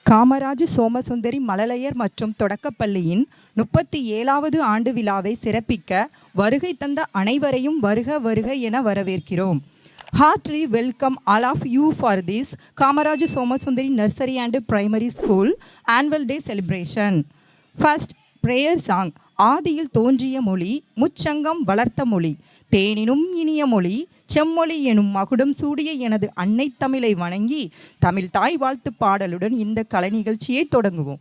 காமராஜ் சோமசுந்தரி மழலையர் மற்றும் தொடக்கப்பள்ளியின் 37வது ஆண்டு விழாவை சிறப்பிக்க வருகை தந்த அனைவரையும் வருக வருக என வரவேற்கிறோம். Heartily welcome all of you for this Kamaraj Somasundari Nursery and Primary School Annual Day celebration. First, prayer song. ஆதியில் தோன்றிய மொழி முச்சங்கம் வளர்த்த மொழி தேனினும் இனிய மொழி செம்மொழி எனும் மகுடம் சூடிய எனது அன்னை தமிழை வணங்கி தமிழ் தாய் வாழ்த்து பாடலுடன் இந்த கலை நிகழ்ச்சியை தொடங்குவோம்.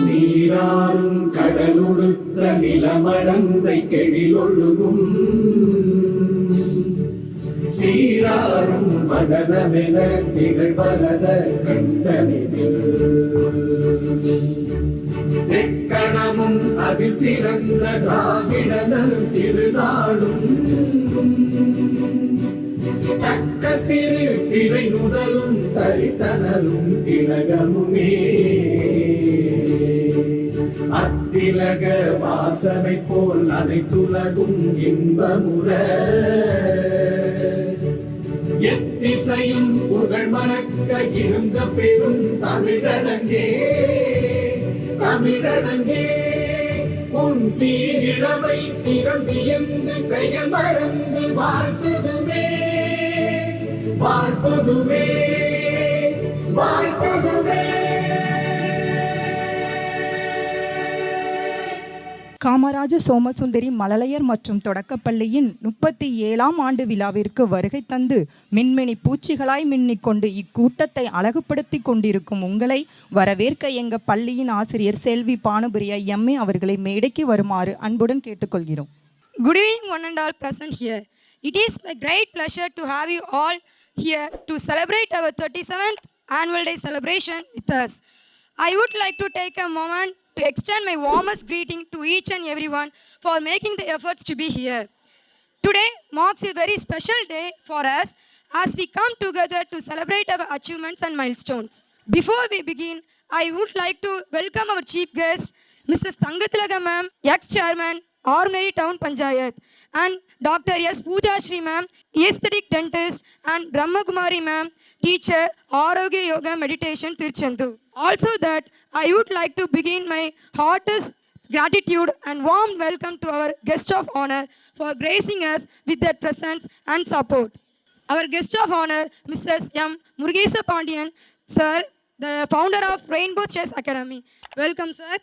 நீராறும் கடலுடுத்த நிலமடந்தை கெழிலொழுகும் சீராரும் வதனமென திகழ்வரத கண்டனிதில் எக்கணமும் அதில் சிறந்த திராவிடனல் திருநாடும் தக்க சிறு பிறை நுதலும் தரித்தனரும் திலகமுமே அத்திலக வாசனை போல் அனைத்துலகும் இன்பமுற எத்திசையும் புகழ் மணக்க இருந்த பெரும் தமிழனங்கே தமிழனங்கே உன் சீரிழமை திறந்தியந்து செயல் மறந்து வாழ்த்துதுமே வாழ்த்துதுமே வாழ்த்துதுமே. காமராஜ சோமசுந்தரி மழலையர் மற்றும் தொடக்கப்பள்ளியின் 37ஆம் ஆண்டு விழாவிற்கு வருகை தந்து மின்மினி பூச்சிகளாய் மின்னிக்கொண்டு இக்கூட்டத்தை அழகுபடுத்தி கொண்டிருக்கும் உங்களை வரவேற்க எங்க பள்ளியின் ஆசிரியர் செல்வி பானுபிரியா எம்ஏ அவர்களை மேடைக்கு வருமாறு அன்புடன் கேட்டுக்கொள்கிறோம். Good evening one and all present here. It is my great pleasure to have you all here to celebrate our 37th annual day celebration with us. I would like to take a moment to extend my warmest greeting to each and everyone for making the efforts to be here. Today marks a very special day for us as we come together to celebrate our achievements and milestones. Before we begin, I would like to welcome our chief guest, Mrs. Thangathilaka ma'am, ex-chairman, Ordinary Town Panchayat, and Dr. S. Pooja Shri ma'am, aesthetic dentist, and Brahma Kumari ma'am, teacher, Arogya Yoga Meditation, Tirchandur. Also that I would like to begin my heartiest gratitude and warm welcome to our guest of honor for gracing us with their presence and support. Our guest of honor, Mrs. M. Murugesa Pandian, sir, the founder of Rainbow Chess Academy. Welcome, sir.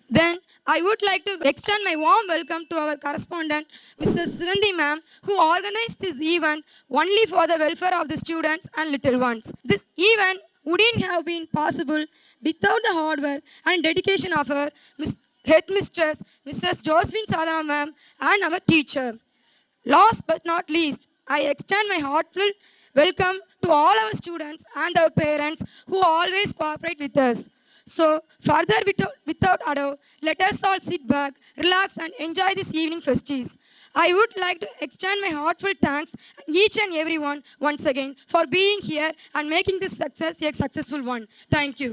Then I would like to extend my warm welcome to our correspondent, Mrs. Sivandi ma'am, who organized this event only for the welfare of the students and little ones. This event wouldn't have been possible without the hard work and dedication of our headmistress, Mrs. Josephine Sadhana ma'am, and our teacher. Last but not least, I extend my heartfelt welcome to all our students and our parents who always cooperate with us. So, further without ado, let us all sit back, relax and enjoy this evening festivities. I would like to extend my heartfelt thanks to each and everyone once again for being here and making this success a successful one. Thank you.